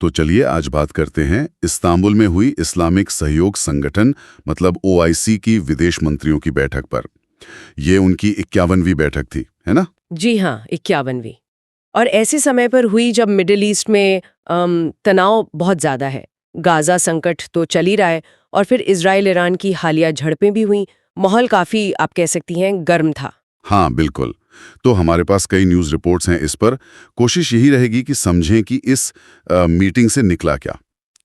तो चलिए आज बात करते हैं इस्तांबुल में हुई इस्लामिक सहयोग संगठन मतलब ओआईसी की विदेश मंत्रियों की बैठक पर। ये उनकी 51वीं बैठक थी, है ना? जी हाँ, 51वीं। और ऐसे समय पर हुई जब मिडिल ईस्ट में तनाव बहुत ज़्यादा है। गाज़ा संकट तो चल ही रहा है और फिर इजराइल ईरान की हालिया झड़पें भी हुई। माहौल काफ़ी, आप कह सकती हैं, गर्म था। हाँ, बिल्कुल। तो हमारे पास कई न्यूज़ रिपोर्ट्स हैं इस पर। कोशिश यही रहेगी कि समझें कि इस मीटिंग से निकला क्या,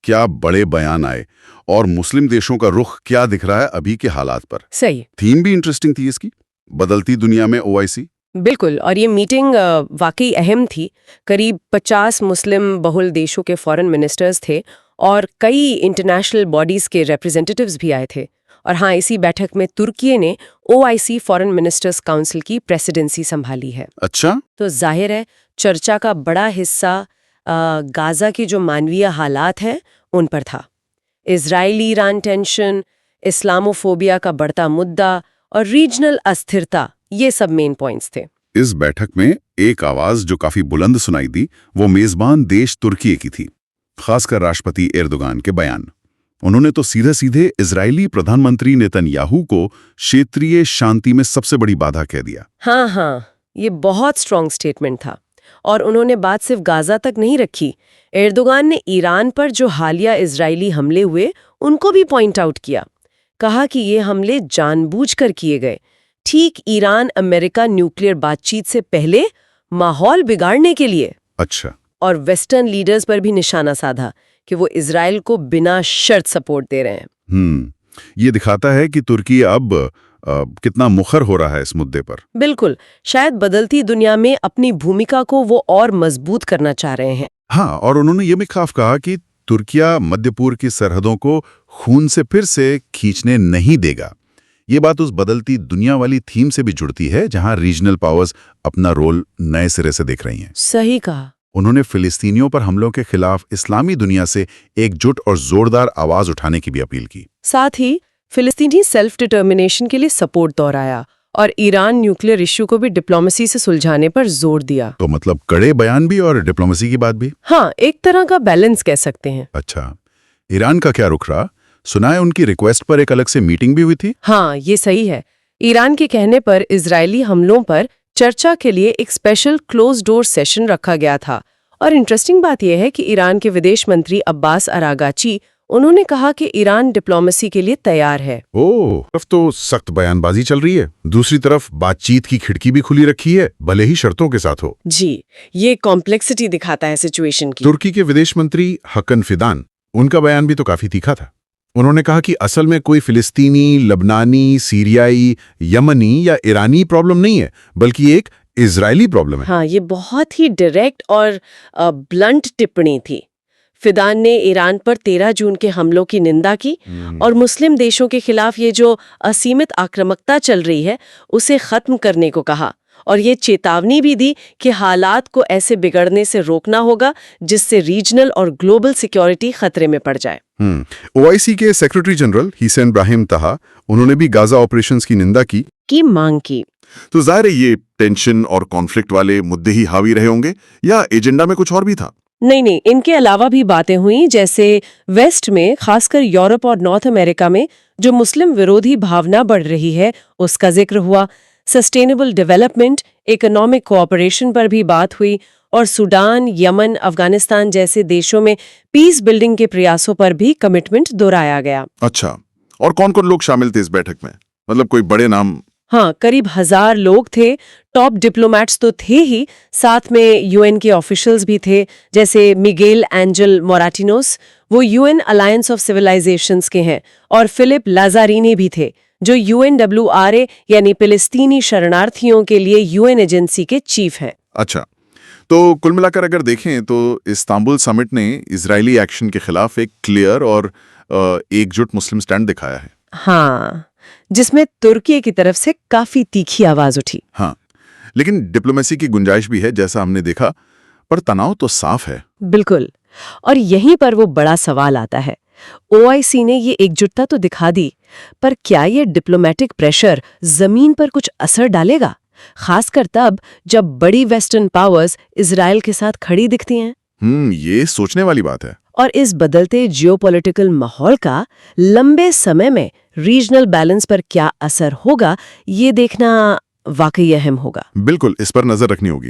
क्या बड़े बयान आए और मुस्लिम देशों का रुख क्या दिख रहा है अभी के हालात पर। सही। थीम भी इंटरेस्टिंग थी इसकी, बदलती दुनिया में ओआईसी। बिल्कुल, और ये मीटिंग वाकई अहम थी। करीब 50 मुस्लिम बहुल देशों के फॉरेन मिनिस्टर्स थे और कई इंटरनेशनल बॉडीज़ के रिप्रेजेंटेटिव्स भी आए थे। और हाँ, इसी बैठक में तुर्की ने ओआईसी फॉरेन मिनिस्टर्स काउंसिल की प्रेसिडेंसी संभाली है। अच्छा। तो जाहिर है चर्चा का बड़ा हिस्सा गाज़ा के जो मानवीय हालात हैं उन पर था। इजरायली ईरान टेंशन, इस्लामोफोबिया का बढ़ता मुद्दा और रीजनल अस्थिरता, ये सब मेन पॉइंट्स थे। इस बैठक में एक आवाज जो काफी बुलंद सुनाई दी वो मेजबान देश तुर्की की थी, खासकर राष्ट्रपति एर्दोगान के बयान। उन्होंने तो सीधे सीधे इजरायली प्रधानमंत्री नेतन्याहू को क्षेत्रीय शांति में सबसे बड़ी बाधा कह दिया। हाँ, ये बहुत स्ट्रॉन्ग स्टेटमेंट था। और उन्होंने बात सिर्फ गाज़ा तक नहीं रखी। एर्दोगान ने ईरान पर जो हालिया इजरायली हमले हुए उनको भी पॉइंट आउट किया। कहा कि ये हमले जानबूझकर किए गए, ठीक ईरान अमेरिका न्यूक्लियर बातचीत से पहले माहौल बिगाड़ने के लिए। अच्छा। और वेस्टर्न लीडर्स पर भी निशाना साधा कि वो इजराइल को बिना शर्त सपोर्ट दे रहे हैं। ये दिखाता है कि तुर्की अब कितना मुखर हो रहा है इस मुद्दे पर। बिल्कुल, शायद बदलती दुनिया में अपनी भूमिका को वो और मजबूत करना चाह रहे हैं। हाँ, और उन्होंने ये भी खाफ कहा कि तुर्किया मध्य पूर्व की सरहदों को खून से फिर से खींचने नहीं देगा। ये बात उस बदलती दुनिया वाली थीम से भी जुड़ती है जहां रीजनल पावर्स अपना रोल नए सिरे से देख रही हैं। सही कहा। उन्होंने फिलिस्तीनियों पर हमलों के खिलाफ इस्लामी दुनिया से एकजुट और जोरदार आवाज उठाने की भी अपील की। साथ ही फिलिस्तीनी सेल्फ डिटर्मिनेशन के लिए सपोर्ट दोहराया और ईरान न्यूक्लियर इश्यू को भी डिप्लोमेसी से सुलझाने पर जोर दिया। तो मतलब कड़े बयान भी और डिप्लोमेसी की बात भी। हाँ, एक तरह का बैलेंस कह सकते हैं। अच्छा, ईरान का क्या रुख रहा? सुना है उनकी रिक्वेस्ट पर एक अलग से मीटिंग भी हुई थी। हाँ, ये सही है। ईरान के कहने पर इजरायली हमलों पर चर्चा के लिए एक स्पेशल क्लोज डोर सेशन रखा गया था। और इंटरेस्टिंग बात यह है कि ईरान के विदेश मंत्री अब्बास अरागाची, उन्होंने कहा कि ईरान डिप्लोमेसी के लिए तैयार है। ओह, तब तो सख्त बयानबाजी चल रही है। दूसरी तरफ बातचीत की खिड़की भी खुली रखी है, भले ही शर्तों के साथ हो। जी, ये कॉम्प्लेक्सिटी दिखाता है सिचुएशन की। तुर्की के विदेश मंत्री हकन फिदान, उनका बयान भी तो काफी तीखा था। उन्होंने कहा कि असल में कोई फिलिस्तीनी, लबनानी, सीरियाई, यमनी या ईरानी प्रॉब्लम नहीं है, बल्कि एक इजरायली प्रॉब्लम है। हाँ, ये बहुत ही डायरेक्ट और ब्लंट टिप्पणी थी। फिदान ने ईरान पर 13 जून के हमलों की निंदा की और मुस्लिम देशों के खिलाफ ये जो असीमित आक्रामकता चल रही है उसे खत्म करने को कहा। और ये चेतावनी भी दी कि हालात को ऐसे बिगड़ने से रोकना होगा जिससे रीजनल और ग्लोबल सिक्योरिटी खतरे में पड़ जाए। ओआईसी के सेक्रेटरी जनरल हिसैन इब्राहिम ताहा, उन्होंने भी गाजा ऑपरेशंस की निंदा की मांग की। तो जाहिर है ये टेंशन और कॉन्फ्लिक्ट वाले मुद्दे ही हावी रहे होंगे या एजेंडा में कुछ और भी था? नहीं, इनके अलावा भी बातें हुई, जैसे वेस्ट में, खासकर यूरोप और नॉर्थ अमेरिका में जो मुस्लिम विरोधी भावना बढ़ रही है उसका जिक्र हुआ। सस्टेनेबल डेवलपमेंट, इकोनॉमिक कोऑपरेशन पर भी बात हुई और सूडान, यमन, अफगानिस्तान जैसे देशों में पीस बिल्डिंग के प्रयासों पर भी कमिटमेंट दोहराया गया। अच्छा, और कौन-कौन लोग शामिल थे इस बैठक में? मतलब कोई बड़े नाम? हाँ, करीब 1000 लोग थे। टॉप डिप्लोमैट्स तो थे ही, साथ में यूएन के ऑफिशियल्स भी थे, जैसे मिगेल एंजल मोराटिनोस, वो यूएन अलायंस ऑफ सिविलाइजेशंस के हैं, और फिलिप लाजारिनी भी थे, जो यूएनडब्ल्यूआरए यानी फिलिस्तीनी शरणार्थियों के लिए यूएन एजेंसी के चीफ हैं। अच्छा, तो कुल मिलाकर अगर देखें तो इस्तांबुल समिट ने इजरायली एक्शन के खिलाफ एक क्लियर और एकजुट मुस्लिम स्टैंड दिखाया है। हाँ, जिसमें तुर्की की तरफ से काफी तीखी आवाज उठी। हाँ, लेकिन डिप्लोमेसी की गुंजाइश भी है जैसा हमने देखा, पर तनाव तो साफ है। बिल्कुल, और यहीं पर वो बड़ा सवाल आता है। ओआईसी ने ये एकजुटता तो दिखा दी, पर क्या ये डिप्लोमेटिक प्रेशर जमीन पर कुछ असर डालेगा, खासकर तब जब बड़ी वेस्टर्न पावर्स इजराइल के साथ खड़ी दिखती हैं? ये सोचने वाली बात है। और इस बदलते जियोपॉलिटिकल माहौल का लंबे समय में रीजनल बैलेंस पर क्या असर होगा, ये देखना वाकई अहम होगा। बिल्कुल, इस पर नजर रखनी होगी।